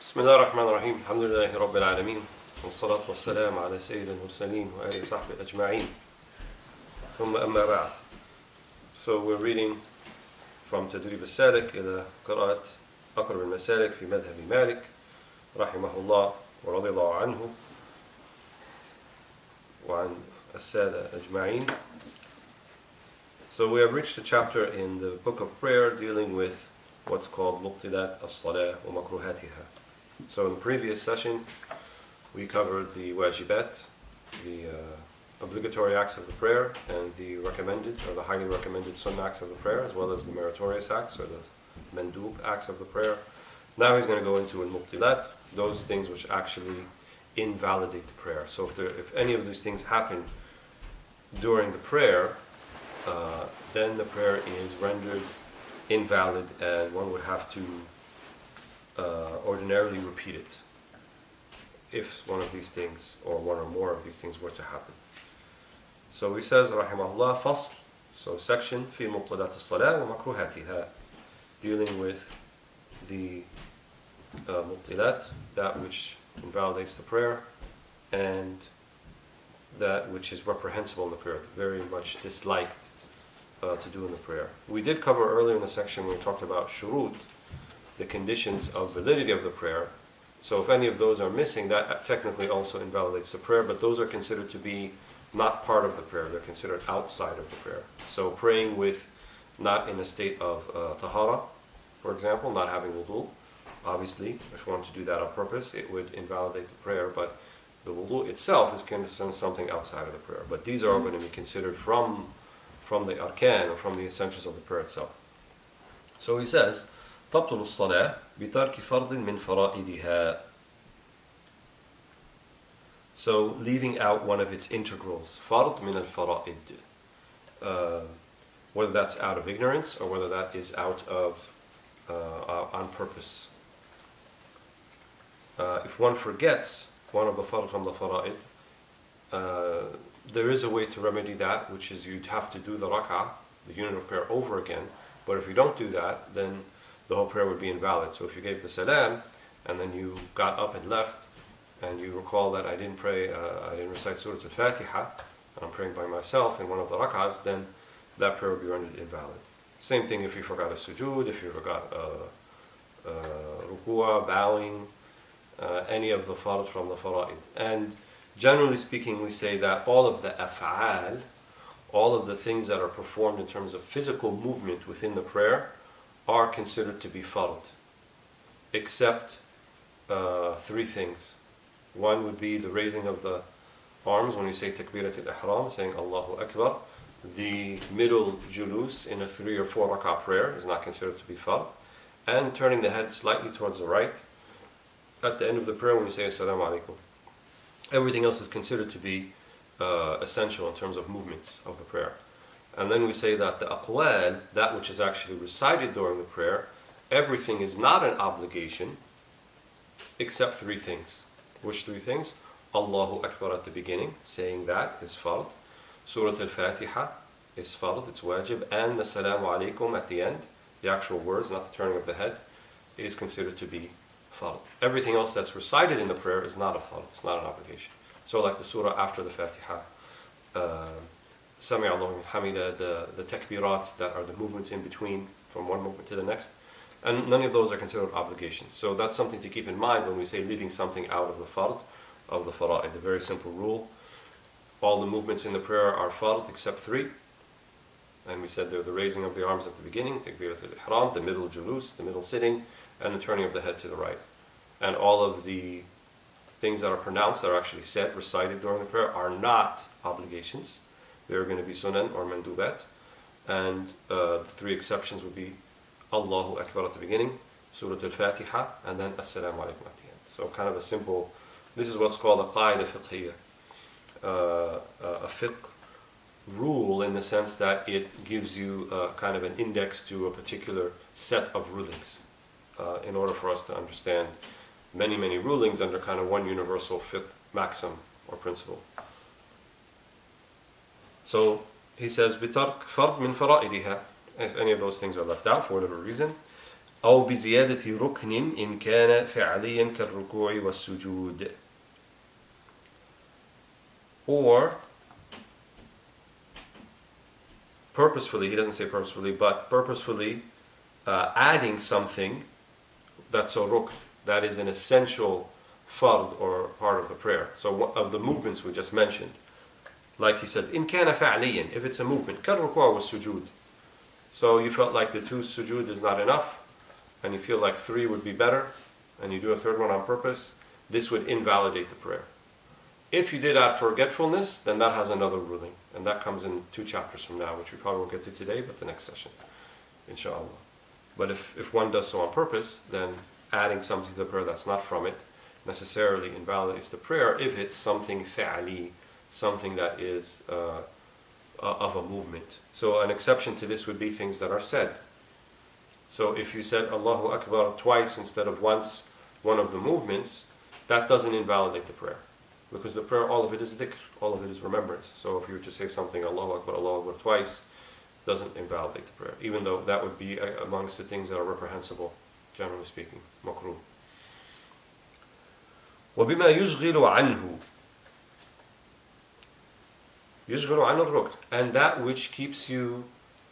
بسم الله الرحمن الرحيم الحمد لله رب العالمين والصلاة والسلام على سيد المرسلين وآله وصحبه أجمعين ثم أما بعد. So we're reading from Tadrib Al-Salik إلى قراءة أقرب المسالك في مذهب مالك رحمه الله ورضي الله عنه وعن السادة أجمعين. So we have reached a chapter in the book of prayer dealing with what's called مبطلات الصلاة ومكروهاتها. So in the previous session we covered the wajibat, the obligatory acts of the prayer, and the recommended or the highly recommended sunnah acts of the prayer, as well as the meritorious acts or the mandub acts of the prayer. Now he's going to go into al-mubtilat, those things which actually invalidate the prayer. So if any of these things happen during the prayer, then the prayer is rendered invalid and one would have to ordinarily repeat it if one of these things or one or more of these things were to happen. So he says rahimahullah fasl, so section fi mubtalat as-salah wa makruhatiha, dealing with the mubtilat, that which invalidates the prayer, and that which is reprehensible in the prayer, very much disliked to do in the prayer. We did cover earlier in the section when we talked about shurut, the conditions of validity of the prayer. So if any of those are missing, that technically also invalidates the prayer, but those are considered to be not part of the prayer, they're considered outside of the prayer. So praying with not in a state of tahara, for example, not having wudu, obviously, if one wanted to do that on purpose, it would invalidate the prayer, but the wudu itself is considered something outside of the prayer. But these are all going to be considered from the arkan, or from the essentials of the prayer itself. So he says, تبطل الصلاة بترك فرض من فرائضها. So leaving out one of its integrals, فرض من الفرائض, whether that's out of ignorance or whether that is out of on purpose. If one forgets one of the farad from the fara'id, there is a way to remedy that, which is you'd have to do the rak'ah, the unit of prayer, over again. But if you don't do that, then the whole prayer would be invalid. So if you gave the salam and then you got up and left and you recall that I didn't pray, I didn't recite Surah Al-Fatiha, and I'm praying by myself in one of the rak'ahs, then that prayer would be rendered invalid. Same thing if you forgot a sujood, if you forgot ruku'ah, bowing, any of the farad from the fara'id. And generally speaking, we say that all of the af'al, all of the things that are performed in terms of physical movement within the prayer, are considered to be fard, except three things. One would be the raising of the arms when you say takbirat al-ihram, saying Allahu Akbar. The middle julus in a 3 or 4 rak'ah prayer is not considered to be fard. And turning the head slightly towards the right at the end of the prayer when you say Assalamu alaikum. Everything else is considered to be essential in terms of movements of the prayer. And then we say that the aqwal, that which is actually recited during the prayer, everything is not an obligation except 3 things. Which 3 things? Allahu Akbar at the beginning, saying that is fard. Surah Al-Fatiha is fard, it's wajib. And the Salamu Alaikum at the end, the actual words, not the turning of the head, is considered to be fard. Everything else that's recited in the prayer is not a fard, it's not an obligation. So like the surah after the Fatiha, Sami Allahu liman hamida, the takbirat that are the movements in between from one movement to the next, and none of those are considered obligations. So that's something to keep in mind when we say leaving something out of the fard, of the fara'id. A very simple rule: all the movements in the prayer are fard except 3. And we said they're the raising of the arms at the beginning, takbirat al-ihram, the middle julus, the middle sitting, and the turning of the head to the right. And all of the things that are pronounced, that are actually said, recited during the prayer, are not obligations. They're going to be sunan or mandubat. And the 3 exceptions would be Allahu Akbar at the beginning, Surah Al-Fatiha, and then Assalamu alaikum at the end. So kind of a simple, this is what's called a qaida fiqhiyya, a fiqh rule, in the sense that it gives you kind of an index to a particular set of rulings, in order for us to understand many rulings under kind of one universal fiqh maxim or principle. So he says, بِتَرْكْ فَرْض مِنْ فَرَائِدِهَا, if any of those things are left out for whatever reason. أو بزيادة ركن إن كان فعليا كالركوع والسجود. Or purposefully, he doesn't say purposefully, but purposefully adding something that's a rukn, that is an essential fard or part of the prayer. So of the movements we just mentioned, like he says, in kana fa'liyan, if it's a movement, kal ruku' was sujud. So you felt like the 2 sujud is not enough, and you feel like 3 would be better, and you do a 3rd one on purpose, this would invalidate the prayer. If you did add forgetfulness, then that has another ruling, and that comes in 2 chapters from now, which we probably won't get to today, but the next session, inshallah. But if one does so on purpose, then adding something to the prayer that's not from it necessarily invalidates the prayer if it's something fa'ali, something that is of a movement. So an exception to this would be things that are said. So if you said Allahu Akbar twice instead of once, one of the movements, that doesn't invalidate the prayer. Because the prayer, all of it is dhikr, all of it is remembrance. So if you were to say something Allahu Akbar twice, doesn't invalidate the prayer, even though that would be amongst the things that are reprehensible, generally speaking, makruh. وَبِمَا يُشْغِلُ عَنْهُ يُشْغِلُ عَنْهُ الرُّكْنِ, and that which keeps you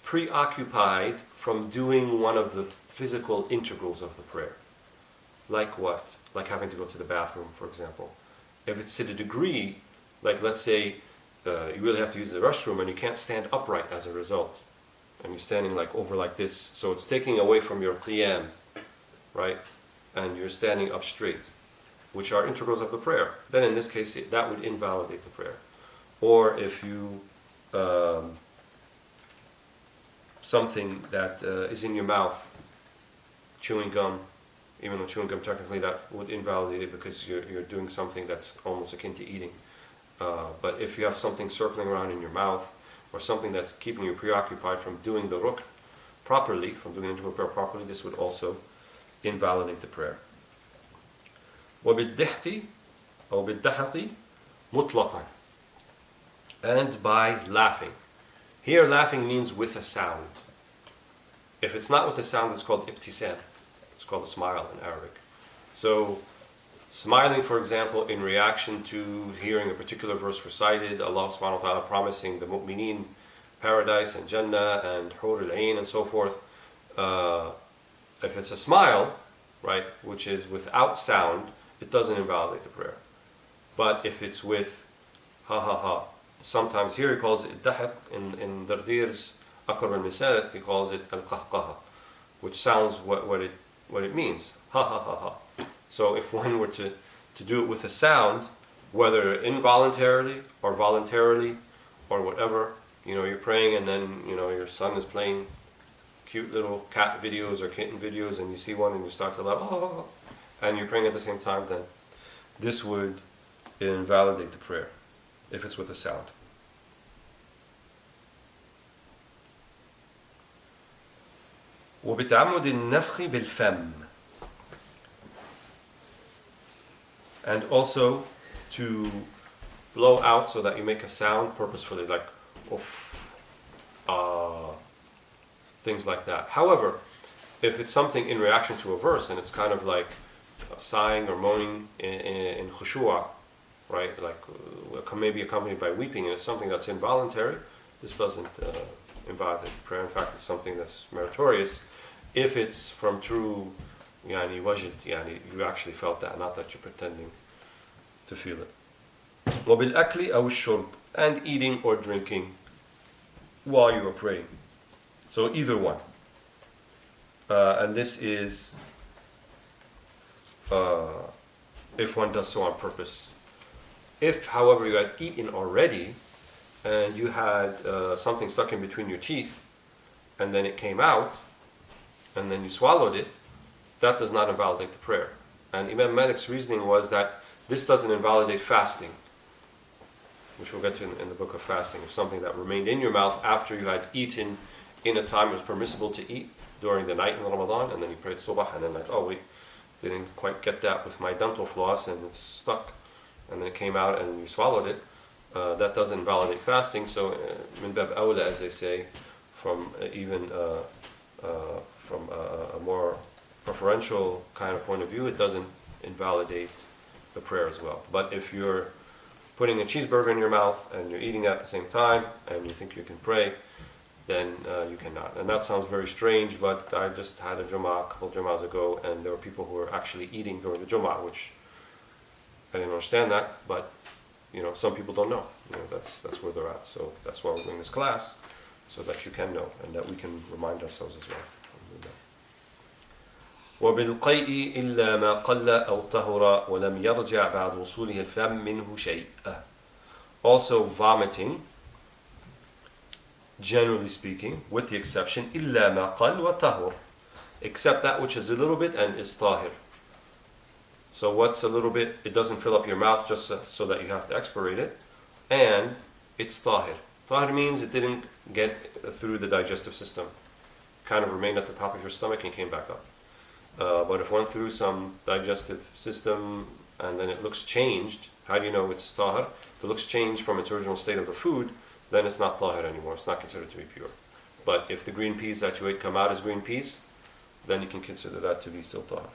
preoccupied from doing one of the physical integrals of the prayer. Like what? Like having to go to the bathroom, for example. If it's to the degree, like let's say you really have to use the restroom and you can't stand upright as a result, and you're standing like over like this, so it's taking away from your qiyam, right? And you're standing up straight, which are integrals of the prayer. Then in this case, that would invalidate the prayer. Or if you something that is in your mouth, chewing gum, even though chewing gum technically that would invalidate it because you're doing something that's almost akin to eating. But if you have something circling around in your mouth, or something that's keeping you preoccupied from doing the rukn properly, from doing the integral prayer properly, this would also invalidate the prayer. وَبِالدِّحْقِ أو بِالدَّحَقِ مُطْلَقًا, and by laughing. Here laughing means with a sound. If it's not with a sound, it's called ibtisam. It's called a smile in Arabic. So smiling, for example, in reaction to hearing a particular verse recited, Allah subhanahu wa ta'ala promising the mu'mineen paradise and Jannah and Hur al-Ain and so forth. If it's a smile, right, which is without sound, it doesn't invalidate the prayer. But if it's with ha ha ha, sometimes here he calls it dahaq, in Dardir's Aqrab al-Misal he calls it al-qahqaha, which sounds what it means, ha ha ha ha. So if one were to do it with a sound, whether involuntarily or voluntarily or whatever, you're praying and then your son is playing cute little cat videos or kitten videos and you see one and you start to laugh, oh, and you're praying at the same time, then this would invalidate the prayer if it's with a sound. وبتعمد النفخ بالفم, and also to blow out so that you make a sound purposefully, like oof, things like that. However, if it's something in reaction to a verse and it's kind of like sighing or moaning in khushu'a, right, like maybe accompanied by weeping, and it's something that's involuntary, this doesn't invalidate the prayer. In fact, it's something that's meritorious if it's from true wajid, you actually felt that, not that you're pretending to feel it. وَبِالْأَكْلِ أَوْ الشُّرْبِ, and eating or drinking while you are praying. So either one. And this is if one does so on purpose. If, however, you had eaten already and you had something stuck in between your teeth and then it came out and then you swallowed it, that does not invalidate the prayer. And Imam Malik's reasoning was that this doesn't invalidate fasting, which we'll get to in the book of fasting. If something that remained in your mouth after you had eaten in a time it was permissible to eat during the night in Ramadan, and then you prayed subah, and then like, oh wait, didn't quite get that with my dental floss and it's stuck, and then it came out and you swallowed it, that doesn't invalidate fasting. So min bab awla, as they say, from even from a more preferential kind of point of view, it doesn't invalidate the prayer as well. But if you're putting a cheeseburger in your mouth and you're eating at the same time and you think you can pray, then you cannot. And that sounds very strange, but I just had a Jum'ah a couple of Jum'ahs ago, and there were people who were actually eating during the Jum'ah, which I didn't understand that, but some people don't know. That's where they're at. So that's why we're doing this class, so that you can know and that we can remind ourselves as well. وبالقيء إلا ما قل أو طهر ولم يرجع بعد وصوله الفم منه شيء. Also vomiting, generally speaking, with the exception إلا ما قل وطهر, except that which is a little bit and is طاهر. So what's a little bit? It doesn't fill up your mouth just so that you have to expirate it, and it's طاهر. طاهر means it didn't get through the digestive system, kind of remained at the top of your stomach and came back up. But if it went through some digestive system and then it looks changed, how do you know it's tahir? If it looks changed from its original state of the food, then it's not tahir anymore. It's not considered to be pure. But if the green peas that you ate come out as green peas, then you can consider that to be still tahir.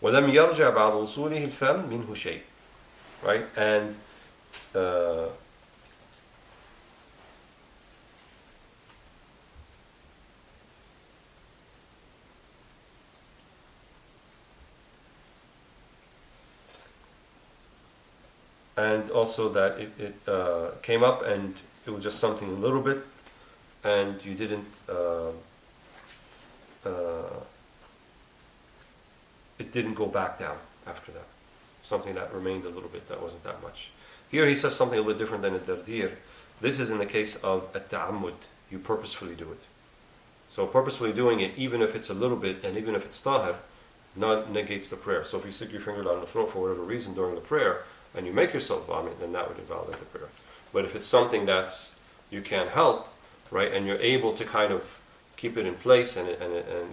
وَلَمْ يَرْجَعْ بَعْدُ وُصُولِهِ الْفَمْ مِنْهُ شَيْءٍ. Right? And also that it came up and it was just something a little bit, and you didn't it didn't go back down after that. Something that remained a little bit, that wasn't that much. Here he says something a little different than a dardir. This is in the case of a ta'ammud. You purposefully do it. So purposefully doing it, even if it's a little bit and even if it's tahir, negates the prayer. So if you stick your finger down the throat for whatever reason during the prayer and you make yourself vomit, then that would invalidate the prayer. But if it's something that's you can't help, right, and you're able to kind of keep it in place and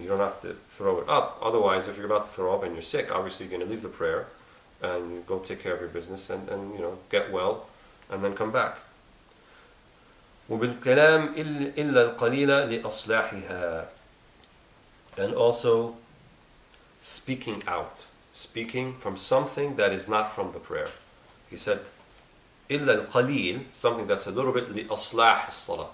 you don't have to throw it up. Otherwise, if you're about to throw up and you're sick, obviously you're going to leave the prayer and you go take care of your business and get well and then come back. وبالكلام إلا القليل لأصلاحها. And also speaking out, speaking from something that is not from the prayer. He said إلا القليل, something that's a little bit لأصلاح الصلاة,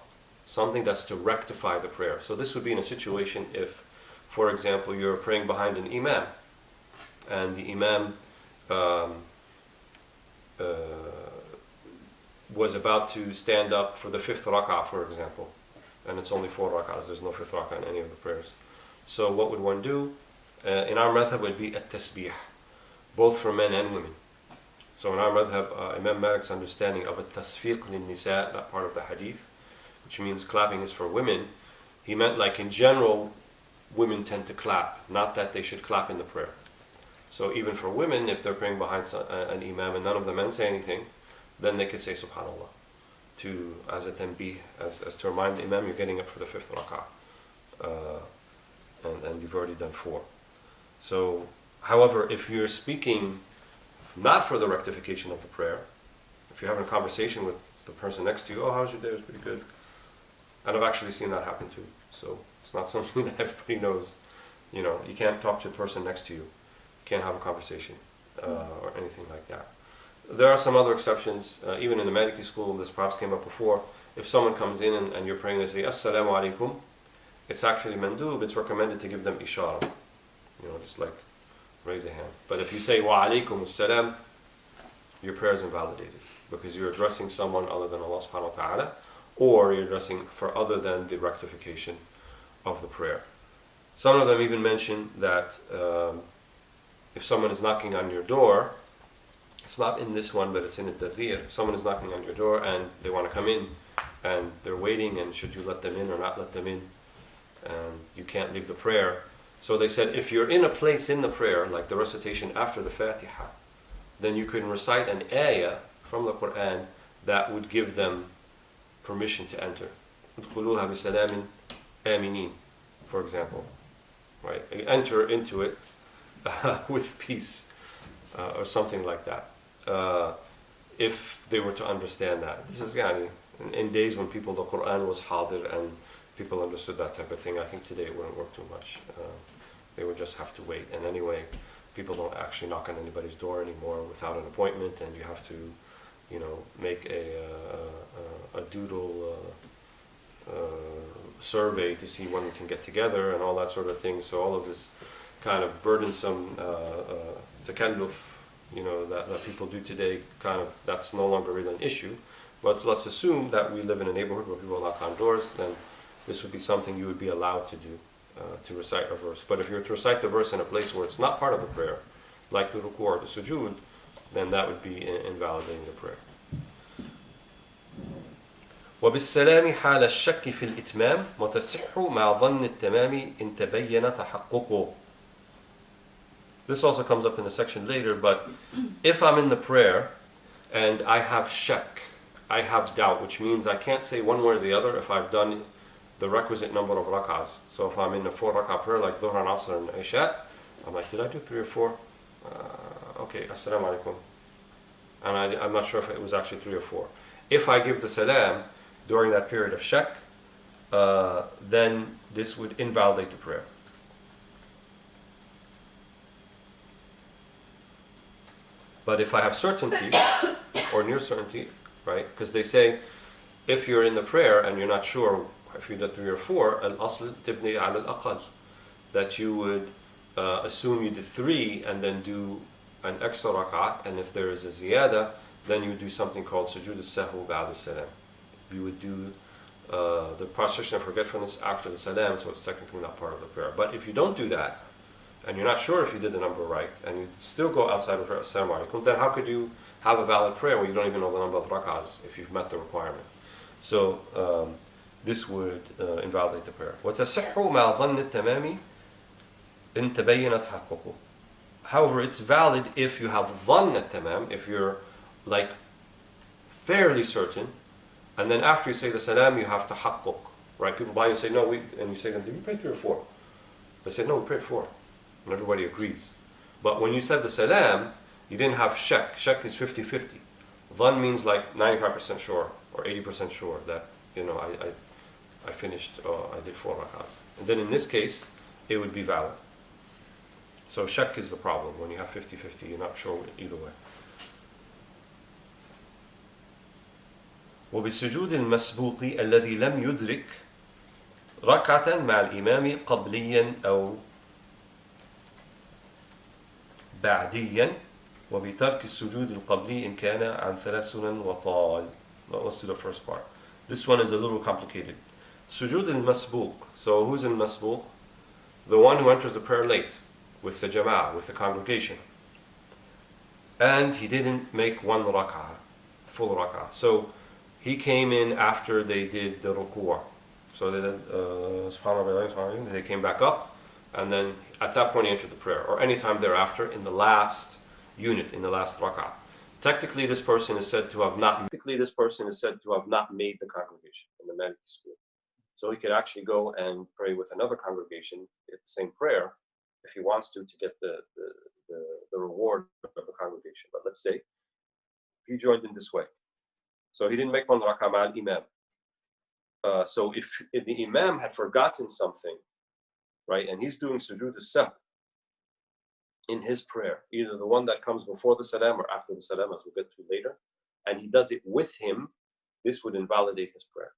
something that's to rectify the prayer. So this would be in a situation if, for example, you're praying behind an imam and the imam was about to stand up for the fifth rak'ah, for example, and it's only 4 rak'ahs, there's no fifth rak'ah in any of the prayers. So what would one do? In our madhab would be at-tasbih, both for men and women. So in our madhab, Imam Malik's understanding of at-tasfiq lin-nisa, that part of the hadith, which means clapping is for women, he meant like in general, women tend to clap, not that they should clap in the prayer. So even for women, if they're praying behind an imam and none of the men say anything, then they could say subhanallah, as a tanbih, as to remind the imam you're getting up for the fifth rak'ah, and you've already done 4. So, however, if you're speaking not for the rectification of the prayer, if you're having a conversation with the person next to you, oh, how's your day? It was pretty good. And I've actually seen that happen too. So it's not something that everybody knows. You can't talk to the person next to you. You can't have a conversation or anything like that. There are some other exceptions. Even in the Maliki school, this perhaps came up before. If someone comes in and you're praying, they say, Assalamu alaikum. It's actually mandub. It's recommended to give them ishara. Just like raise a hand. But if you say, wa alaikum assalam, your prayer is invalidated because you're addressing someone other than Allah subhanahu wa ta'ala, or you're addressing for other than the rectification of the prayer. Some of them even mention that if someone is knocking on your door, it's not in this one, but it's in the Tadrib. Someone is knocking on your door and they want to come in and they're waiting, and should you let them in or not let them in, and you can't leave the prayer. So they said if you're in a place in the prayer, like the recitation after the Fatiha, then you can recite an ayah from the Quran that would give them permission to enter. ادخلوها بسلام آمنين, for example. Right? Enter into it with peace, or something like that. If they were to understand that. This is in days when the Quran was hadir and people understood that type of thing. I think today it wouldn't work too much. They would just have to wait. And anyway, people don't actually knock on anybody's door anymore without an appointment, and you have to, you know, make a doodle survey to see when we can get together and all that sort of thing. So all of this kind of burdensome takalluf, you know, that people do today, kind of, that's no longer really an issue. But let's assume that we live in a neighborhood where people knock on doors, then this would be something you would be allowed to do, to recite a verse. But if you were to recite the verse in a place where it's not part of the prayer, like the ruku' or the sujood, then that would be invalidating the prayer. وبالسلام حال الشك في الإتمام وتصح مع ظن التمام إن تبين تحققه. This also comes up in a section later, but if I'm in the prayer and I have shak, I have doubt, which means I can't say one way or the other if I've done the requisite number of rak'ahs. So if I'm in a 4 rak'ah prayer like Dhuhr and Asr and Isha, I'm like, did I do 3 or 4? Okay, Assalamu alaikum. And I'm not sure if it was actually 3 or 4. If I give the salam during that period of shak, then this would invalidate the prayer. But if I have certainty, or near certainty, right? Because they say, if you're in the prayer and you're not sure if you did 3 or 4, al-asl tibni ala al-aqal, that you would assume you did 3 and then do an extra rak'ah, and if there is a ziyada, then you would do something called sujood as-sahw ba'd as-salam. You would do the prostration of forgetfulness after the salam, so it's technically not part of the prayer. But if you don't do that, and you're not sure if you did the number right, and you still go outside of prayer, assalamu alaikum, then how could you have a valid prayer when you don't even know the number of rak'ahs if you've met the requirement? So this would invalidate the prayer. وَتَصِحُّ مَعَ ظَنِّ التَّمَامِ إِن تَبَيَّنَ تَحَقُّقُ. However, it's valid if you have ظَنَّ التَّمَام, if you're like fairly certain, and then after you say the salam, you have to haqquk, right? People buy you and say, no, and you say to them, did we pray 3 or 4? They say, no, we prayed 4. And everybody agrees. But when you said the salam, you didn't have shak. Shak is 50-50. Dhan means like 95% sure or 80% sure that, you know, I finished, I did 4 rak'ahs. And then in this case, it would be valid. So shak is the problem. When you have 50-50, you're not sure either way. وبسجود المسبوق الذي لم يدرك ركعة مع الإمام قبليا أو بعديا وبترك السجود القبلي إن كان عن 3 سنن وطال. Let's do the first part. This one is a little complicated. Sujud al-masbuq. So who's al-masbuq? The one who enters the prayer late with the jama'ah, with the congregation. And he didn't make 1 rak'ah, full rak'ah. So he came in after they did the ruku'. So they did subhanallah, they came back up, and then at that point he entered the prayer, or any time thereafter in the last unit, in the last rak'ah. Technically, this person is said to have not made the congregation in the Maliki school. So he could actually go and pray with another congregation at the same prayer if he wants to get the reward of the congregation. But let's say he joined in this way. So he didn't make 1 rak'ah ma'al imam. So if the imam had forgotten something, right, and he's doing sujood as-sahw in his prayer, either the one that comes before the salam or after the salam, as we'll get to later, and he does it with him, this would invalidate his prayer.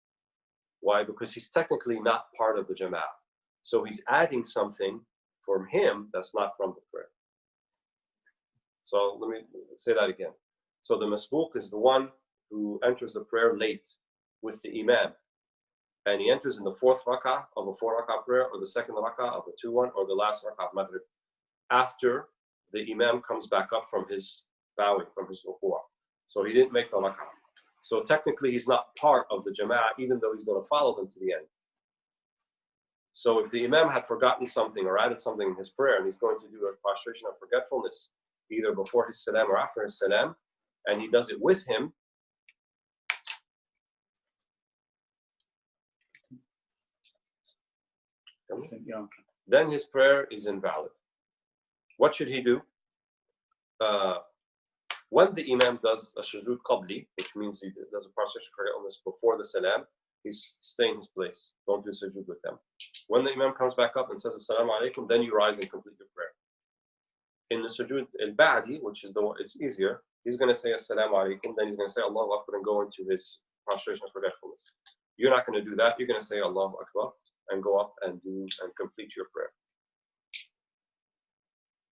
Why? Because he's technically not part of the jama'ah. So he's adding something from him that's not from the prayer. So let me say that again. So the masbuq is the one who enters the prayer late with the imam, and he enters in the 4th rak'ah of a 4 rak'ah prayer, or the 2nd rak'ah of a 2-1, or the last rak'ah of maghrib, after the imam comes back up from his bowing, from his ruku'. So he didn't make the rak'ah. So technically he's not part of the jama'ah, even though he's going to follow them to the end. So if the imam had forgotten something or added something in his prayer, and he's going to do a prostration of forgetfulness, either before his salam or after his salam, and he does it with him, then his prayer is invalid. What should he do? When the imam does a sujood qabli, which means he does a prostration of forgetfulness before the salam, He's staying in his place. Don't do sujood with them. When the imam comes back up and says assalamu alaikum, then you rise and complete your prayer. In the sujood al-ba'di, which is the one, it's easier, he's going to say assalamu alaikum, then he's going to say Allahu Akbar and go into his prostration of forgetfulness. You're not going to do that. You're going to say Allahu Akbar and go up and complete your prayer.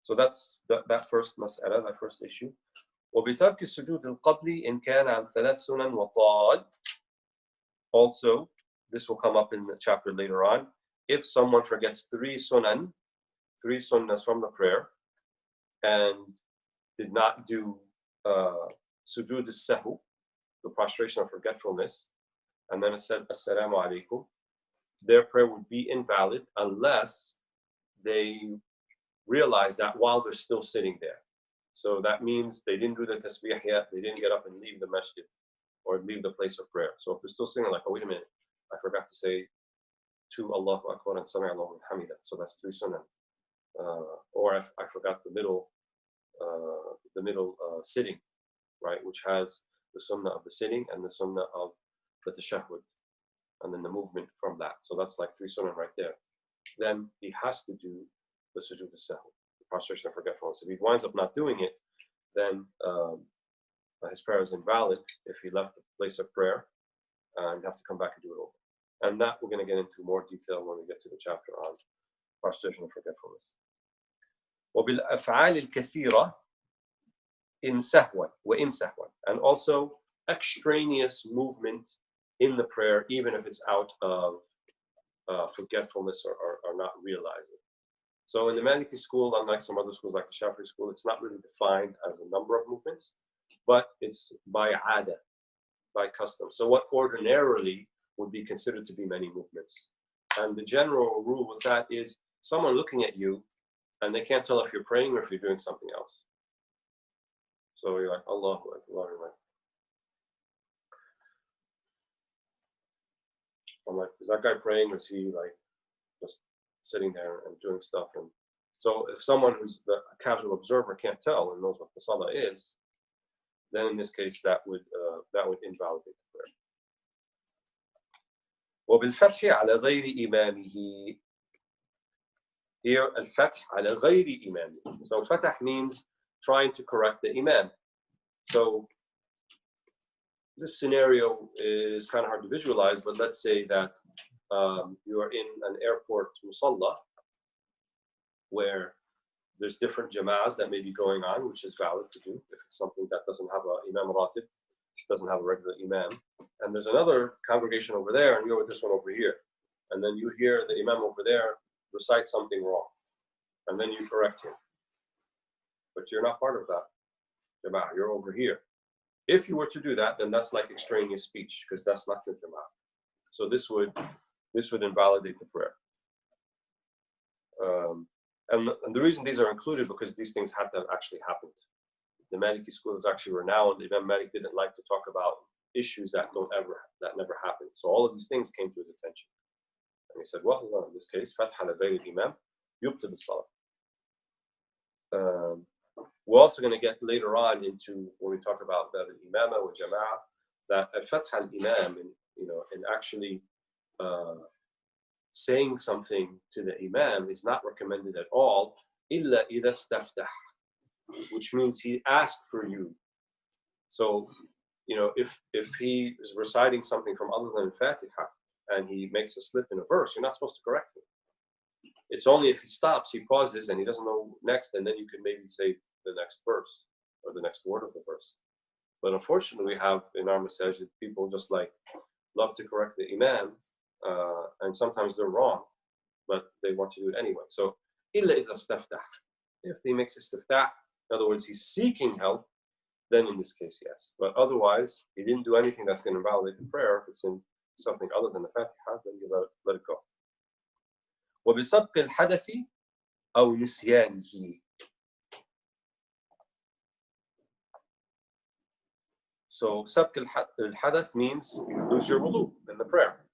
So that's that first mas'ala, that first issue. وبترك السجود القبلي إن كان عن ثلاث سنن وطال. Also, this will come up in the chapter later on. If someone forgets three sunnahs from the prayer, and did not do sujood al-sahu, the prostration of forgetfulness, and then said assalamu alaikum, their prayer would be invalid unless they realize that while they're still sitting there. So that means they didn't do the tasbih yet, they didn't get up and leave the masjid or leave the place of prayer. So if they're still sitting, like, oh, wait a minute, I forgot to say two Allahu Akbar and Sami Allahu Hamida. So that's three sunnah. Or I forgot the middle sitting, right, which has the sunnah of the sitting and the sunnah of the tashahhud, and then the movement from that. So that's like three sunnah right there. Then he has to do the sujood al-sahu, the prostration of forgetfulness. If he winds up not doing it, then his prayer is invalid if he left the place of prayer, and have to come back and do it over. And that we're going to get into more detail when we get to the chapter on prostration of forgetfulness. وبالأفعال الكثيرة إن سهوا وإن سهوا, and also extraneous movement in the prayer, even if it's out of forgetfulness or not realizing. So in the Maliki school, unlike some other schools like the Shafi'i school, it's not really defined as a number of movements, but it's by ada, by custom. So what ordinarily would be considered to be many movements. And the general rule with that is someone looking at you and they can't tell if you're praying or if you're doing something else. So you're like, Allahu Akbar. I'm like, is that guy praying or is he like just sitting there and doing stuff? And so if someone who's a casual observer can't tell and knows what the salah is, then in this case that would invalidate the prayer. وبالفتح على غير إمامه. Here, al-fath على غير إمامه. So fatah means trying to correct the imam. So this scenario is kind of hard to visualize, but let's say that you are in an airport musalla where there's different jama'ahs that may be going on, which is valid to do if it's something that doesn't have an imam ratib, doesn't have a regular imam. And there's another congregation over there, and you're with this one over here. And then you hear the imam over there recite something wrong, and then you correct him. But you're not part of that jama'ah, you're over here. If you were to do that, then that's like extraneous speech, because that's not your jama'ah. So this would invalidate the prayer. And the reason these are included, because these things had to have actually happened. The Maliki school is actually renowned. Imam Malik didn't like to talk about issues that never happened. So all of these things came to his attention. And he said, well, in this case, fath ala ghayri al-imam yubtil as-salah. We're also going to get later on into, when we talk about the imamah or jama'ah, that al-fath al-imam, and actually saying something to the imam is not recommended at all, illa idha istaftah, which means he asked for you. So, if he is reciting something from other than Fatiha and he makes a slip in a verse, you're not supposed to correct him. It's only if he stops, he pauses, and he doesn't know next, and then you can maybe say the next verse or the next word of the verse. But unfortunately, we have in our masajid people just like love to correct the imam, and sometimes they're wrong, but they want to do it anyway. So, illa idha istaftah. If he makes istiftah, in other words, he's seeking help, then in this case, yes. But otherwise, he didn't do anything that's going to invalidate the prayer. If it's in something other than the Fatiha, then you let it go. وبسبق الحدث أو نسيانه. So sabq al-hadath means you lose your wudu in the prayer.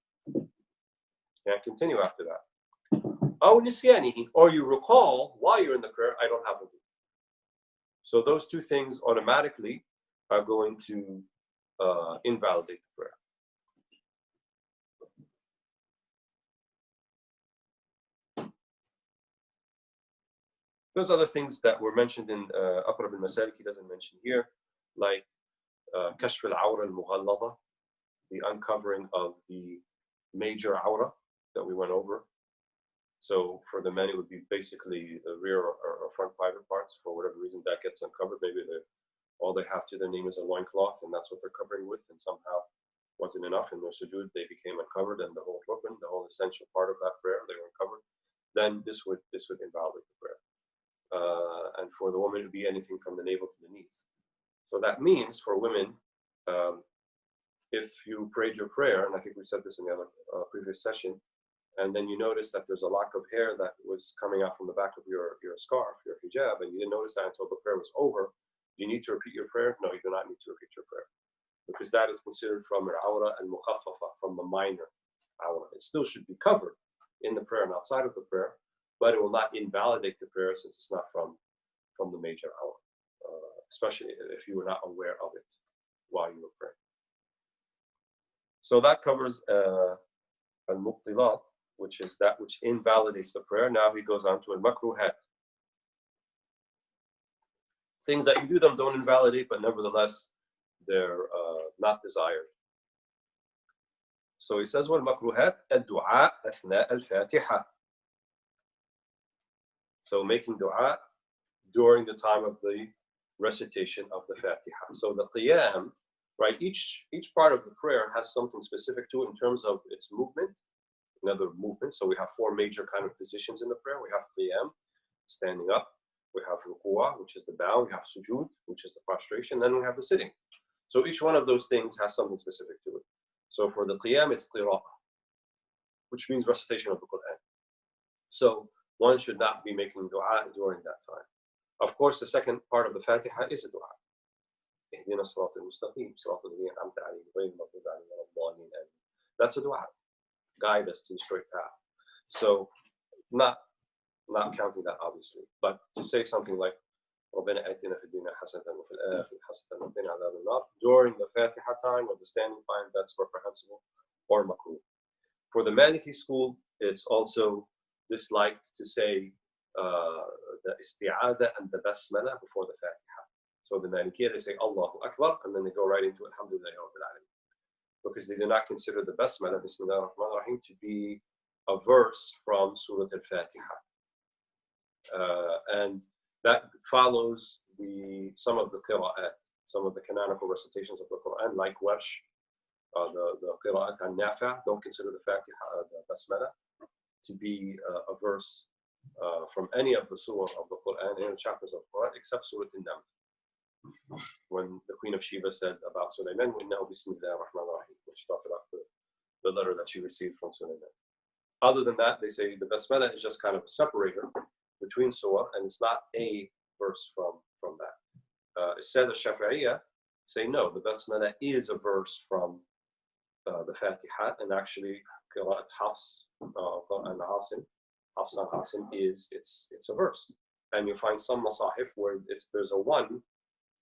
Can't continue after that. أو نسيانه, or you recall while you're in the prayer, I don't have wudu. So those two things automatically are going to invalidate the prayer. There's other things that were mentioned in Aqrab al-Masalik, he doesn't mention here, like kashf al-awra al-mughallada, the uncovering of the major awra that we went over. So for the men, it would be basically the rear or front private parts. For whatever reason, that gets uncovered. Maybe all they have to their name is a loincloth, and that's what they're covering with, and somehow wasn't enough. In their sujood, they became uncovered, and the whole rukn, the whole essential part of that prayer, they were uncovered. Then this would invalidate the prayer. And for the woman, it would be anything from the navel to the knees. So that means for women, if you prayed your prayer, and I think we said this in the other previous session, and then you notice that there's a lock of hair that was coming out from the back of your scarf, your hijab, and you didn't notice that until the prayer was over, you need to repeat your prayer? No, you do not need to repeat your prayer, because that is considered from al-awra al-mukhaffafa, from the minor awra. It still should be covered in the prayer and outside of the prayer, but it will not invalidate the prayer since it's not from the major awra, especially if you were not aware of it while you were praying. So that covers al-mubtilat, which is that which invalidates the prayer. Now he goes on to al-makruhat. Things that you do them don't invalidate, but nevertheless, they're not desired. So he says, وَالْمَكْرُهَاتِ الدُّعَاء أَثْنَاءَ الْفَاتِحَةِ. So making dua during the time of the recitation of the Fatiha. So the qiyam, right, each part of the prayer has something specific to it in terms of its movement, another movement. So we have four major kind of positions in the prayer. We have qiyam, standing up. We have ruku'ah, which is the bow. We have sujood, which is the prostration. Then we have the sitting. So each one of those things has something specific to it. So for the qiyam, it's qira'ah, which means recitation of the Quran. So one should not be making dua during that time. Of course, the second part of the Fatiha is a dua. اهدنا الصراط المستقيم صراط الذين أنعمت عليهم غير المغضوب عليهم ولا الضالين. That's a dua. Guide us to the straight path. So not counting that, obviously, but to say something like ربنا آتنا في الدنيا حسنة وفي الآخرة حسنة وقنا عذاب النار during the Fatiha time or the standing time, that's reprehensible or makruh. For the Maliki school, it's also disliked to say the isti'adha and the basmala before the Fatiha. So the Maliki, they say Allahu Akbar, and then they go right into Alhamdulillah Rabbil Alamin, because they do not consider the basmala, Bismillah ar-Rahman ar-Rahim, to be a verse from Surah Al-Fatiha. And that follows some of the qira'at, some of the canonical recitations of the Quran, like Warsh, the qira'at al-Nafi', don't consider the Fatiha, the basmala, to be a verse from any of the surah of the Quran, any of the chapters of the Quran, except Surah An-Naml. When the Queen of Sheba said about Sulaiman, وَإِنَّهُ بِسْمِ اللَّهِ الرَّحْمَنِ الرَّحِيمِ, which talked about the letter that she received from Sulaiman. Other than that, they say the basmala is just kind of a separator between surah, and it's not a verse from that. It said the Shafi'iyya say no, the basmala is a verse from the Fatiha, and actually qira'at Hafs and Asim, Hafs and Asim it's a verse. And you find some masahif where there's a one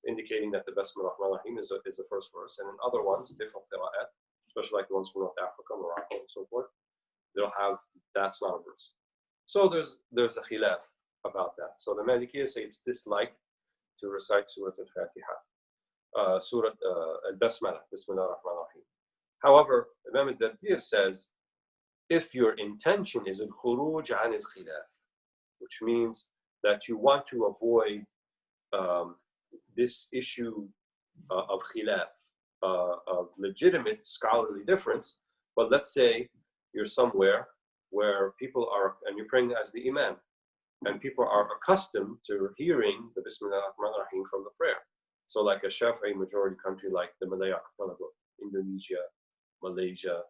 indicating that the Basmala Rahman Rahim is the first verse, and in other ones, different qira'at, especially like the ones from North Africa, Morocco, and so forth, they'll have that's not a verse. So there's a khilaf about that. So the Malikiyya say it's disliked to recite Surah Al-Fatiha, Surah Al-Basmala, Bismillah ar-Rahman ar-Rahim. However, Imam al-Dardir says, if your intention is al-khuruj an al-khilaf, which means that you want to avoid this issue of khilaf, of legitimate scholarly difference, but let's say you're somewhere where people are, and you're praying as the imam, and people are accustomed to hearing the Bismillah ar-Rahman ar-Rahim from the prayer. So like a Shafi'i majority country like the Malay Archipelago, Indonesia, Malaysia,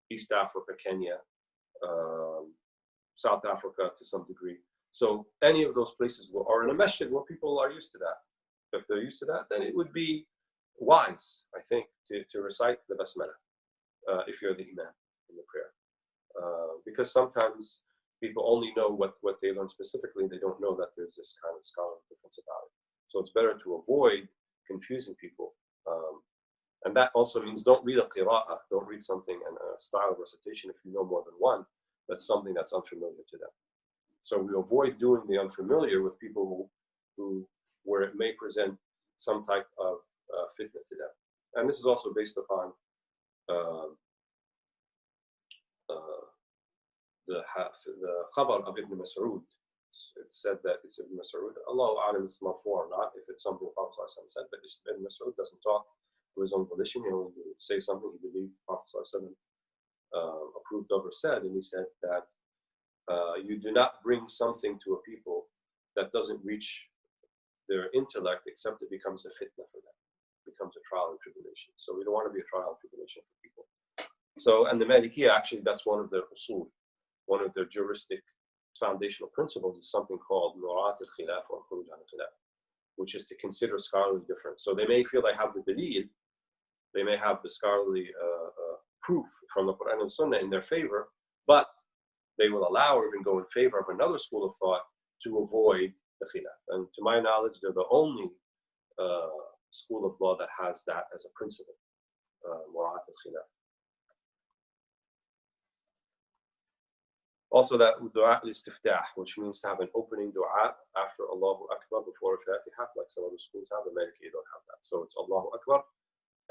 East Africa, Kenya, South Africa to some degree. So any of those places or in a masjid where people are used to that. If they're used to that, then it would be wise, I think, to recite the Basmala if you're the imam in the prayer. Because sometimes people only know what they learn specifically, they don't know that there's this kind of scholarly difference about it. So it's better to avoid confusing people. And that also means don't read a qira'ah, don't read something in a style of recitation if you know more than one, that's something that's unfamiliar to them. So we avoid doing the unfamiliar with people where it may present some type of fitna to them. And this is also based upon the khabar of Ibn Mas'ud. It said that it's Ibn Mas'ud. Allahu A'lam is marfu or not, if it's something the Prophet said, but Ibn Mas'ud doesn't talk to his own volition. He only say something he believed the Prophet approved of or said, and he said that you do not bring something to a people that doesn't reach their intellect except it becomes a fitna for them, it becomes a trial and tribulation. So we don't want to be a trial and tribulation for people. So, and the Maliki, actually, that's one of their usul, one of their juristic foundational principles is something called Murat al-Khilaf or Khuruj al-Khilaf, which is to consider scholarly difference. So they may feel they have the dalil, they may have the scholarly proof from the Quran and Sunnah in their favor, but they will allow or even go in favor of another school of thought to avoid the khilaf. And to my knowledge, they're the only school of law that has that as a principle, Murat al-Khilaf. Also that dua al-istiftah, which means to have an opening dua after Allahu Akbar before al-Fatiha, like some other schools have, the Maliki don't have that. So it's Allahu Akbar,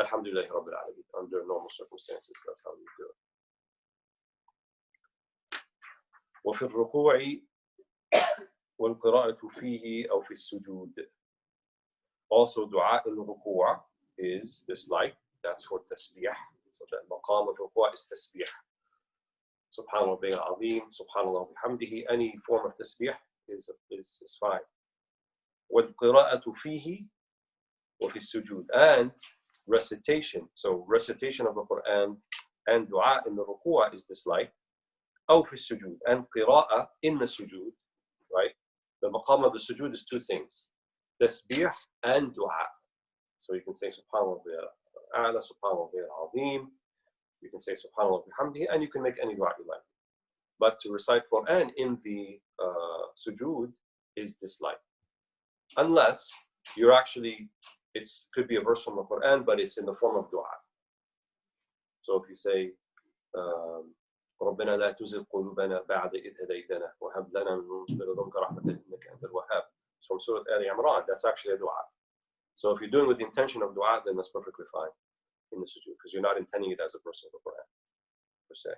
Alhamdulillahi Rabbil Alameen. Under normal circumstances, that's how we do it. وفي الركوع والقراءة فيه أو في السجود. Also dua in ruku' is disliked. That's for tasbih. So that maqam of ruku' is tasbih. Subhanallah al-Azim, Subhanallah bihamdihi. Any form of tasbih is fine. والقراءة فيه وفي السجود. And recitation. So recitation of the Quran and dua in the ruku' is disliked. أو في السجود. And قراءة in the sujood. Right? The maqam of the sujood is two things. Tasbih and dua. So you can say Subhanallah bi'ala, Subhanallah bi'al-Azim. You can say Subhanallah bihamdihi, and you can make any dua you like. But to recite Quran in the sujood is disliked. Unless you're actually, it could be a verse from the Quran, but it's in the form of dua. So if you say, ربنا لا تزغ قلوبنا بعد إذ هديتنا وهب لنا من لدنك رحمة إنك أنت الوهاب. It's from Surah Al-Imran. That's actually a dua. So if you're doing with the intention of dua, then that's perfectly fine in the sujood, because you're not intending it as a verse of the Quran, per se.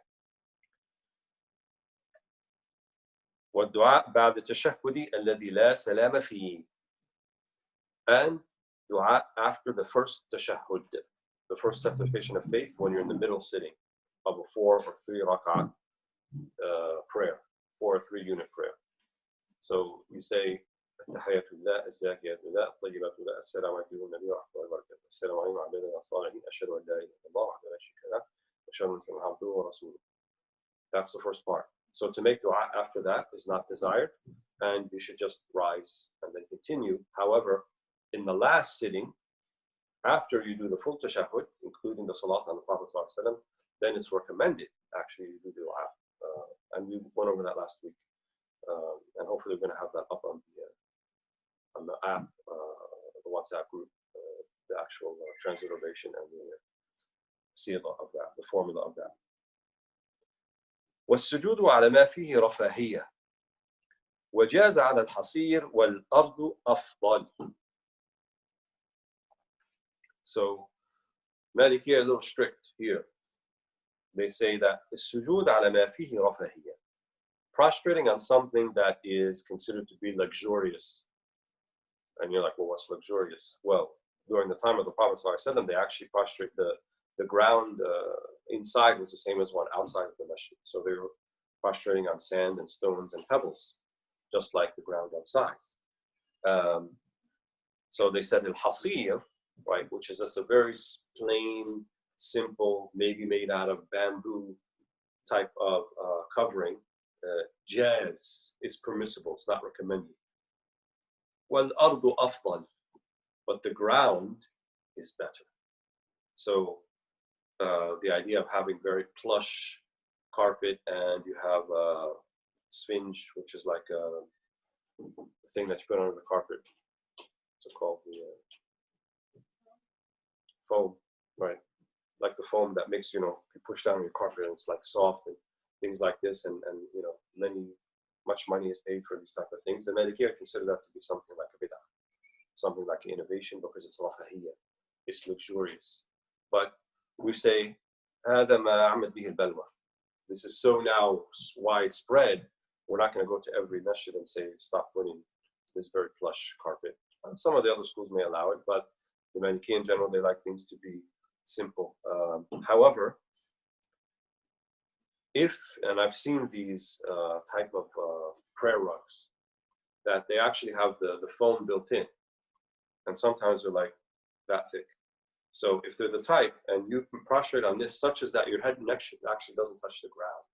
والدعاء بعد التشهد الذي لا سلام فيه. And dua after the first tashahhud, the first testification of faith, when you're in the middle sitting of a 4 or 3 rak'ah prayer, 4 or 3 unit prayer. So you say, التحيات لله الزاكيات لله الطيبات لله السلام عليكم النبي ورحمة الله وبركاته السلام عليكم وعلى عباد الصالحين أشهد أن لا إله إلا الله وحده لا شريك له وأشهد أن محمدا عبده ورسوله. That's the first part. So to make dua after that is not desired, and you should just rise and then continue. However, in the last sitting, after you do the full tashahhud, including the salat on the Prophet ﷺ, then it's recommended actually you do dua. And we went over that last week. And hopefully we're going to have that up on the app, the WhatsApp group, the actual transliteration and the seal of that, the formula of that. والسجود على ما فيه رفاهية وجاز على الحصير والأرض أفضل. So Maliki are a little strict here. They say that السجود على ما فيه رفاهية, prostrating on something that is considered to be luxurious. And you're like, well, what's luxurious? Well, during the time of the Prophet ﷺ, they actually prostrate the ground inside was the same as one outside of the masjid. So they were prostrating on sand and stones and pebbles, just like the ground outside. So they said al-hasir, right, which is just a very plain, simple, maybe made out of bamboo type of covering. Jazz is permissible, it's not recommended. وَالْأَرْضُ أَفْضَلُ, but the ground is better. So the idea of having very plush carpet and you have a sphinge, which is like a thing that you put under the carpet. What's it called? The foam, right? Like the foam that makes, you push down your carpet and it's like soft and things like this. And many much money is paid for these type of things. The Maliki consider that to be something like a bid'ah, something like an innovation, because it's rafahiyya, it's luxurious. But we say, هذا ما عمد به البلوى. This is so now widespread, we're not going to go to every masjid and say, stop putting this very plush carpet. Some of the other schools may allow it, but the Maliki in general, they like things to be simple. However, and I've seen these type of prayer rugs that they actually have the foam built in, and sometimes they're like that thick. So if they're the type, and you can prostrate on this such as that your head actually doesn't touch the ground,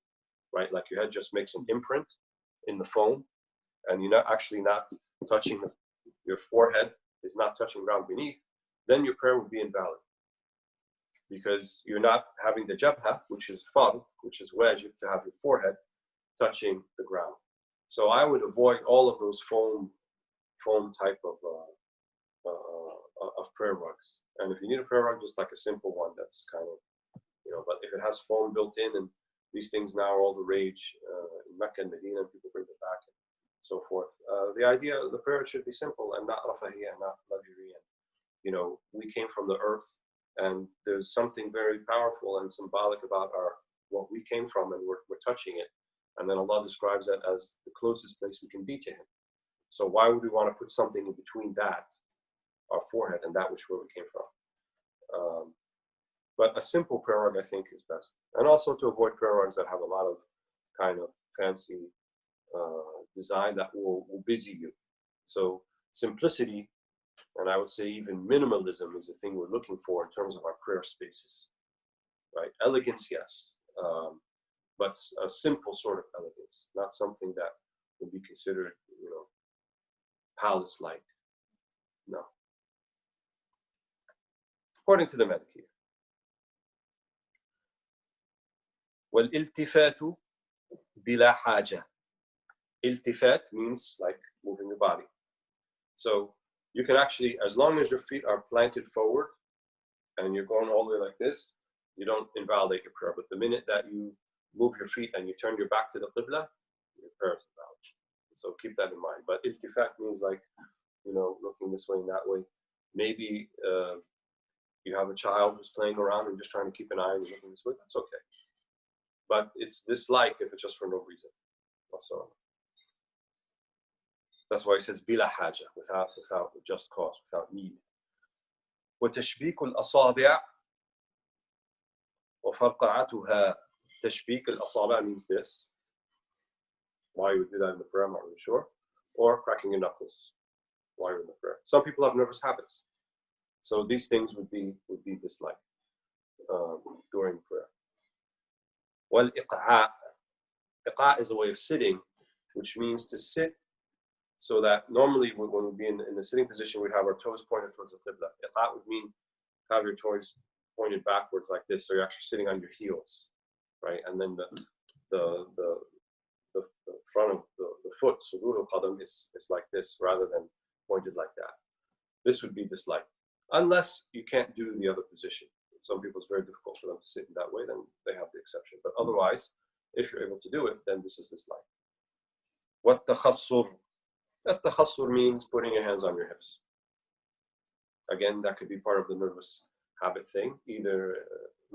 right? Like your head just makes an imprint in the foam, and you're not touching your forehead is not touching ground beneath, then your prayer would be invalid. Because you're not having the jabha, which is fard, which is wajib, to have your forehead touching the ground. So I would avoid all of those foam type of prayer rugs. And if you need a prayer rug, just like a simple one, that's kind of, but if it has foam built in, and these things now are all the rage in Mecca and Medina, and people bring it back and so forth. The idea of the prayer should be simple and not rafahiyya, not luxury. And, we came from the earth, and there's something very powerful and symbolic about what we came from, and we're touching it. And then Allah describes that as the closest place we can be to Him. So why would we want to put something in between that, our forehead, and that where we came from? But a simple prayer rug, I think, is best. And also to avoid prayer rugs that have a lot of kind of fancy design that will busy you. So simplicity, and I would say even minimalism, is the thing we're looking for in terms of our prayer spaces, right? Elegance, yes, but a simple sort of elegance, not something that would be considered, palace-like. No. According to the Maliki. وَالْإِلْتِفَاتُ بِلَا حَاجَةٍ. Iltifat means like moving your body. So you can actually, as long as your feet are planted forward and you're going all the way like this, you don't invalidate your prayer. But the minute that you move your feet and you turn your back to the qibla, your prayer is invalid. So keep that in mind. But iltifat means like, looking this way and that way. Maybe you have a child who's playing around and just trying to keep an eye on you looking this way. That's okay. But it's dislike if it's just for no reason. Also, that's why it says bila haja, without just cause, without need. وتشبيك الأصابع وفرقعتها. تشبيك الأصابع means this. Why you would do that in the prayer, I'm not really sure. Or cracking your knuckles while you're in the prayer. Some people have nervous habits, so these things would be disliked during prayer. والإقعاء. إقعاء is a way of sitting, which means to sit so that normally when we'd be in the sitting position, we'd have our toes pointed towards the qibla. Iqa' would mean have your toes pointed backwards like this, so you're actually sitting on your heels, right? And then the front of the foot, sudur al-qadam, is like this rather than pointed like that. This would be disliked, unless you can't do the other position. Some people, it's very difficult for them to sit in that way, then they have the exception. But otherwise, if you're able to do it, then this is disliked. وَالتَّخَصُّرُ. At-takhassur means putting your hands on your hips. Again, that could be part of the nervous habit thing. Either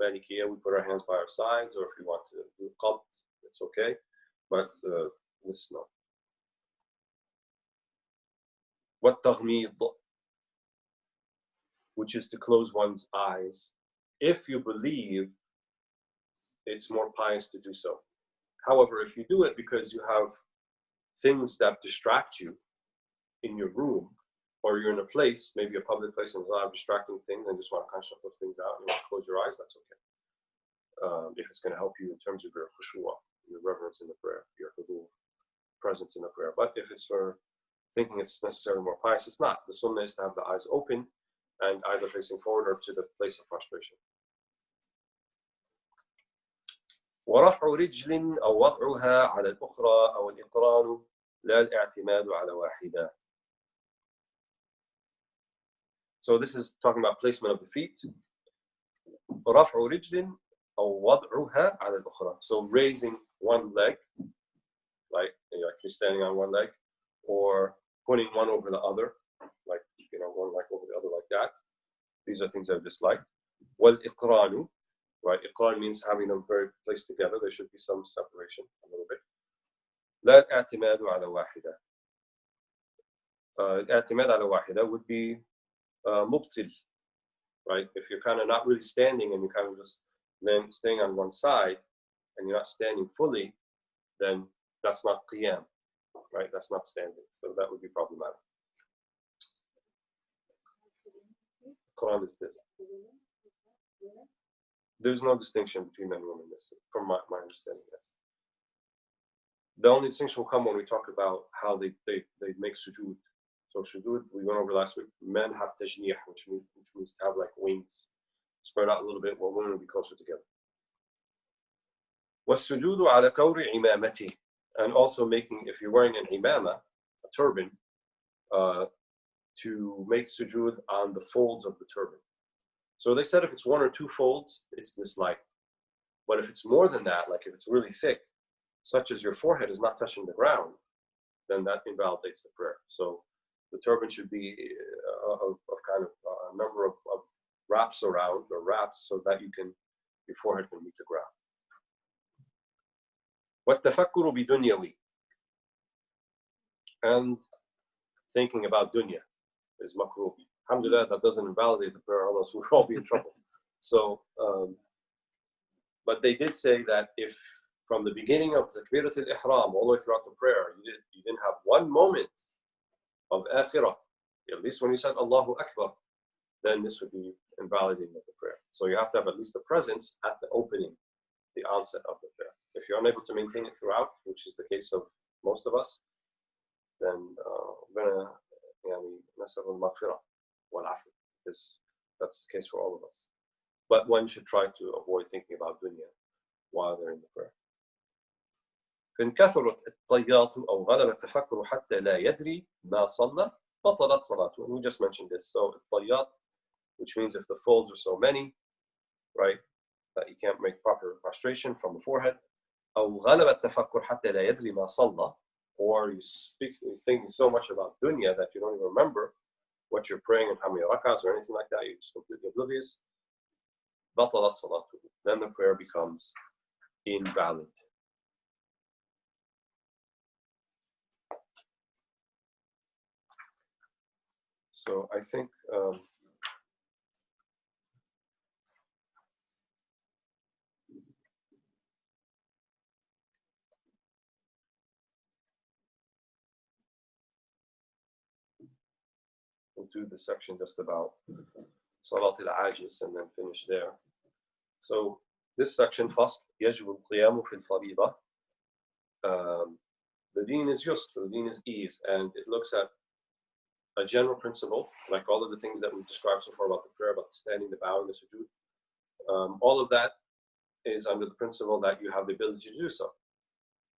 Malikiya, we put our hands by our sides, or if you want to do qabd, it's okay. But this, no. وَالتَّغْمِيض, which is to close one's eyes, if you believe it's more pious to do so. However, if you do it because you have things that distract you in your room, or you're in a place, maybe a public place, and there's a lot of distracting things, and just want to kind of shut those things out, and you want to close your eyes, that's okay. If it's going to help you in terms of your khushu'ah, your reverence in the prayer, your hudur, presence in the prayer. But if it's for thinking it's necessarily more pious, it's not. The sunnah is to have the eyes open and either facing forward or to the place of prostration. ورفع رجل أو وضعها على الأخرى أو الإقران لا الاعتماد على واحدة. So this is talking about placement of the feet. رفع رجل أو وضعها على الأخرى. So raising one leg, like you're actually standing on one leg, or putting one over the other, like one leg over the other like that. These are things I dislike. Wal-iqranu, right? Iqran means having them very placed together. There should be some separation a little bit. لا الاعتماد على واحدة. الاعتماد على واحدة would be مبطل, right? If you're kind of not really standing and you're kind of just then staying on one side and you're not standing fully, then that's not qiyam, right? That's not standing. So that would be problematic. Quran is this. There's no distinction between men and women, from my understanding, yes. The only distinction will come when we talk about how they make sujood. So sujood, we went over last week, men have tajniyah, which means to have like wings, spread out a little bit, while women will be closer together. وَالسُّجُودُ عَلَى كَوْرِ عِمَامَتِهِ, and also making, if you're wearing an imama, a turban, to make sujood on the folds of the turban. So they said if it's one or two folds, it's disliked. But if it's more than that, like if it's really thick, such as your forehead is not touching the ground, then that invalidates the prayer. So the turban should be of kind of a number of wraps around, or wraps, so that your forehead can meet the ground. وَالتَّفَكُّرُ بِدُنْيَوِي, and thinking about dunya is makruh. Alhamdulillah, that doesn't invalidate the prayer, otherwise we'll all be in trouble. So, but they did say that if from the beginning of Takbirat al-Ihram all the way throughout the prayer, you didn't have one moment of akhirah, at least when you said Allahu Akbar, then this would be invalidating of the prayer. So you have to have at least the presence at the opening, the onset of the prayer. If you're unable to maintain it throughout, which is the case of most of us, then because that's the case for all of us. But one should try to avoid thinking about dunya while they're in the prayer. فإن كثرت الطيات أو غلب التفكر حتى لا يدري ما صلى بطلت صلاته. And we just mentioned this. So الطيات, which means if the folds are so many, right, that you can't make proper prostration from the forehead. أو غلب التفكر حتى لا يدري ما صلى, or you're thinking so much about dunya that you don't even remember what you're praying and how many rakats or anything like that. You're just completely oblivious. بطلت صلاته. Then the prayer becomes invalid. So I think we'll do the section just about Salat al-Ajis and then finish there. So this section, first, يجب القيام في الفريضة. The deen is yusr, the deen is ease, and it looks at a general principle, like all of the things that we've described so far about the prayer, about the standing, the bowing, the sujood. All of that is under the principle that you have the ability to do so.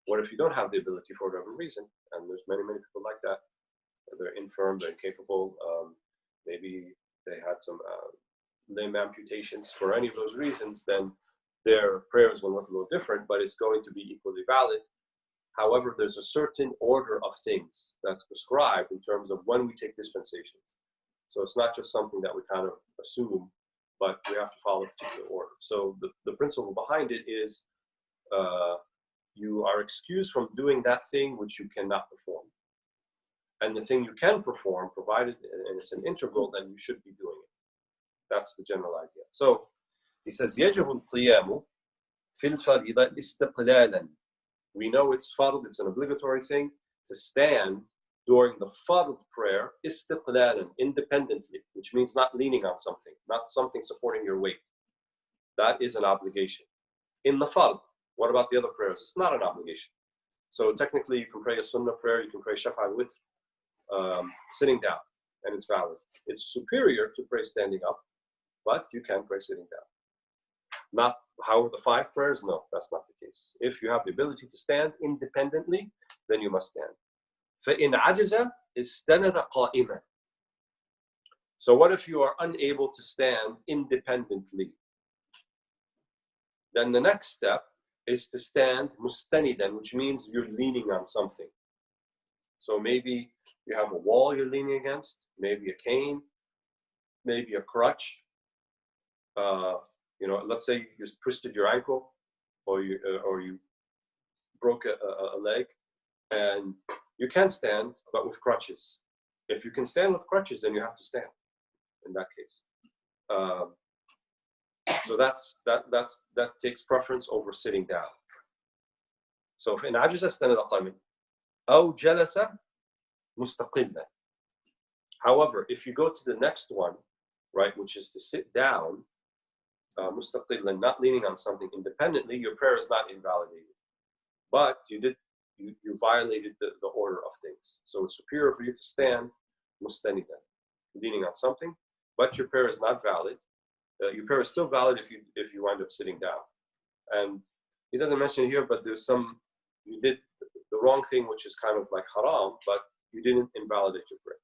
What if you don't have the ability for whatever reason? And there's many people like that. They're infirm, they're incapable, maybe they had some limb amputations. For any of those reasons, then their prayers will look a little different, but it's going to be equally valid. However, there's a certain order of things that's prescribed in terms of when we take dispensations. So it's not just something that we kind of assume, but we have to follow a particular order. So the principle behind it is you are excused from doing that thing which you cannot perform. And the thing you can perform, provided and it's an integral, then you should be doing it. That's the general idea. So he says, يجب القيام في الفريضة استقلالا. We know it's fard, it's an obligatory thing to stand during the fard prayer istiqlalan, independently, which means not leaning on something, not something supporting your weight. That is an obligation. In the fard, what about the other prayers? It's not an obligation. So technically you can pray a sunnah prayer, you can pray shafa with sitting down, and it's valid. It's superior to pray standing up, but you can pray sitting down. Not how the 5 prayers? No, that's not the case. If you have the ability to stand independently, then you must stand. فَإِنْ عَجَزَ اسْتَنَدَ قَائِمًا. So what if you are unable to stand independently? Then the next step is to stand mustanidan, which means you're leaning on something. So maybe you have a wall you're leaning against, maybe a cane, maybe a crutch. Let's say you just twisted your ankle, or you broke a leg, and you can stand, but with crutches. If you can stand with crutches, then you have to stand. In that case, so that takes preference over sitting down. So فإن عجز استند قائما أو جلس مستقلا. However, if you go to the next one, right, which is to sit down, mustaqillan, not leaning on something independently, your prayer is not invalidated. But you violated the order of things. So it's superior for you to stand mustanidan, leaning on something, but your prayer is not valid. Your prayer is still valid if you wind up sitting down. And he doesn't mention here, but you did the wrong thing, which is kind of like haram, but you didn't invalidate your prayer.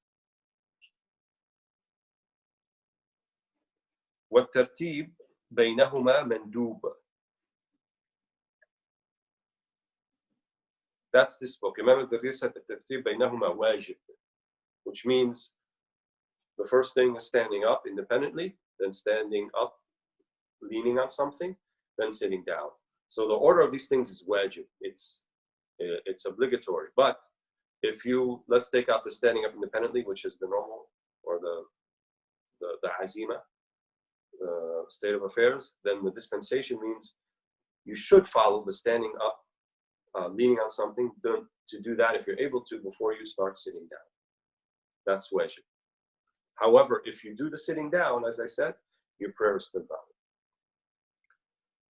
والترتيب بينهما مندوب. That's this book. Imam al-Tadrib said الترتيب بينهما واجب, which means the first thing is standing up independently, then standing up, leaning on something, then sitting down. So the order of these things is wajib. It's obligatory. But if let's take out the standing up independently, which is the normal or the azima, state of affairs, then the dispensation means you should follow the standing up, leaning on something, to do that if you're able to before you start sitting down. That's wajib. However, if you do the sitting down, as I said, your prayer is still valid.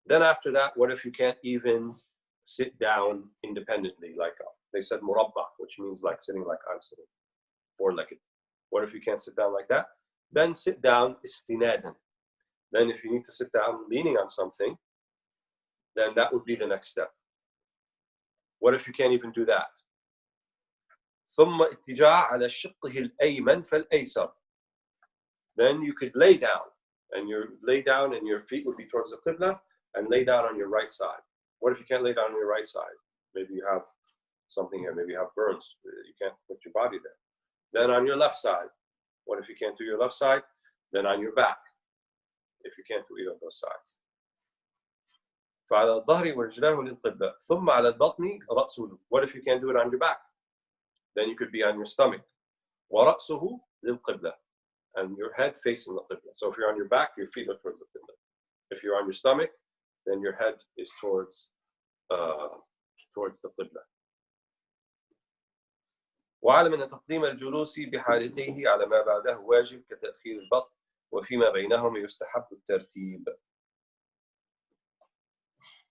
Then after that, what if you can't even sit down independently, like they said murabba, which means like sitting like I'm sitting, four-legged. What if you can't sit down like that? Then sit down istinadan. Then if you need to sit down leaning on something, then that would be the next step. What if you can't even do that? ثم اتجاع على شقه الأيمن فالأيسر. Then you could lay down, and your feet would be towards the qibla, and lay down on your right side. What if you can't lay down on your right side? Maybe you have something here, maybe you have burns, you can't put your body there. Then on your left side. What if you can't do your left side? Then on your back, if you can't do either of those sides. فعلى الظهر ورجلاه للقبلة ثم على البطن رأسه. What if you can't do it on your back? Then you could be on your stomach. ورأسه للقبلة, and your head facing the qibla. So if you're on your back, your feet are towards the qibla. If you're on your stomach, then your head is towards the qibla. وعلم أن تقديم الجلوس بحالتيه على ما بعده واجب كتأخير البطن وفيما بينهم يستحب الترتيب.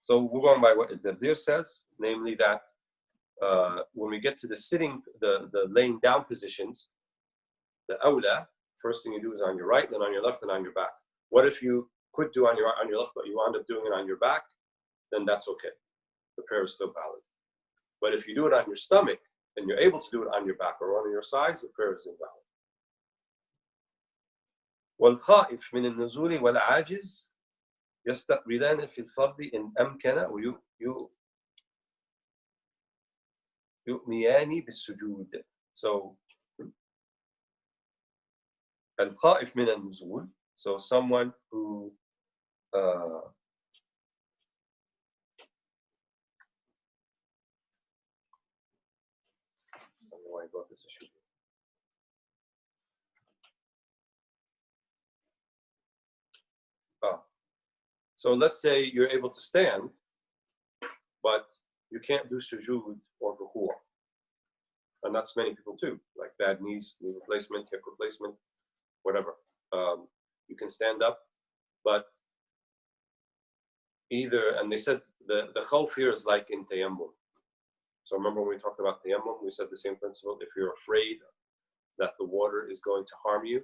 So we're going by what Tadrib says, namely that when we get to the sitting, the laying down positions, the awla, first thing you do is on your right, then on your left, then on your back. What if you could do on your left, but you wound up doing it on your back? Then that's okay. The prayer is still valid. But if you do it on your stomach, and you're able to do it on your back or on your sides, the prayer is invalid. والخائف من النزول والعاجز يستقبلان في الفرض إن أمكن ويؤميان بالسجود. So الخائف من النزول, so someone who I don't know why I brought this issue. So let's say you're able to stand, but you can't do sujood or ruku'. And that's many people too, like bad knees, knee replacement, hip replacement, whatever. You can stand up, but and they said the khawf here is like in tayammum. So remember when we talked about tayammum, we said the same principle. If you're afraid that the water is going to harm you,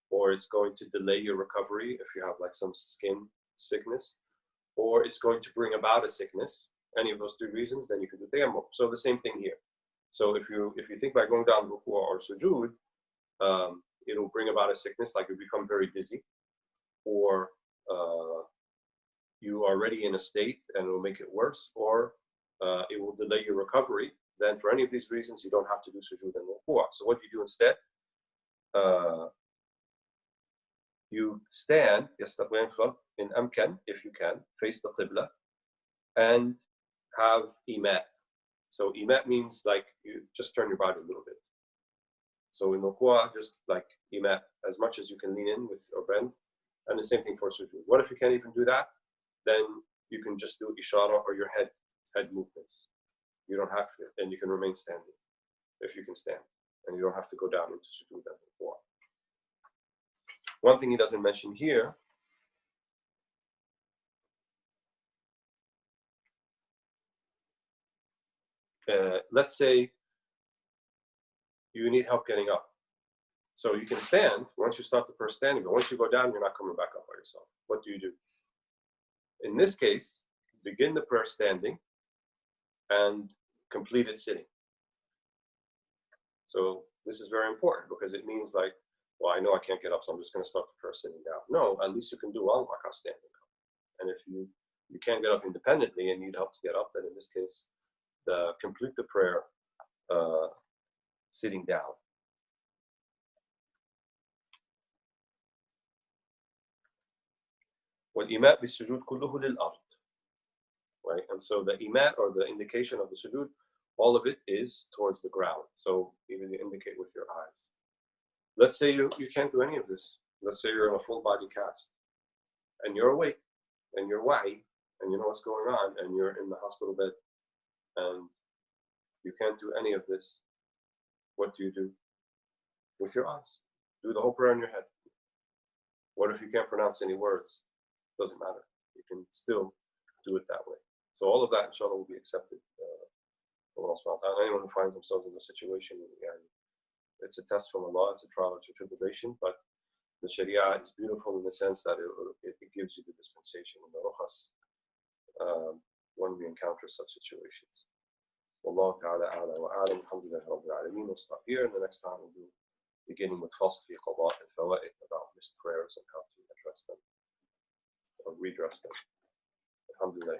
or it's going to delay your recovery if you have like some skin sickness, or it's going to bring about a sickness, any of those three reasons, then you can do tayammum. So the same thing here. So if you think by going down ruku' or sujood, it'll bring about a sickness, like you become very dizzy, or you are already in a state and it will make it worse, or it will delay your recovery, then for any of these reasons, you don't have to do sujood and ruku'. So what do you do instead? You stand, in amkan, if you can, face the qibla, and have imat. So imat means like you just turn your body a little bit. So in ruku', just like imat, as much as you can lean in with or bend, and the same thing for sujood. What if you can't even do that? Then you can just do ishara or your head movements. You don't have to, and you can remain standing if you can stand, and you don't have to go down into sujood and ruku'. One thing he doesn't mention here let's say you need help getting up. So you can stand once you start the prayer standing, but once you go down, you're not coming back up by yourself. What do you do? In this case, begin the prayer standing and complete it sitting. So this is very important because it means like, well, I know I can't get up, so I'm just going to start the prayer sitting down. No, at least you can do one rak'ah standing up. And if you can't get up independently and need help to get up, then in this case, complete the prayer sitting down. وَالْإِمَاء بِالسُّجُودِ كُلُّهُ لِلْأَرْضِ. Right? And so the imat, or the indication of the sujood, all of it is towards the ground. So even you indicate with your eyes. Let's say you can't do any of this. Let's say you're in a full body cast and you're awake and you're wa'i and you know what's going on and you're in the hospital bed and you can't do any of this. What do you do? With your eyes. Do the whole prayer in your head. What if you can't pronounce any words? Doesn't matter. You can still do it that way. So all of that, inshallah, will be accepted. Anyone who finds themselves in a situation, it's a test from Allah, it's a trial, it's a tribulation, but the Sharia is beautiful in the sense that it gives you the dispensation and the rukhas when we encounter such situations. Wallahu ta'ala a'la wa a'lam, alhamdulillahi rabbil alameen. We'll stop here, and the next time we'll be beginning with fasl fi qada and fawa'id, about missed prayers and how to address them or redress them. Alhamdulillah.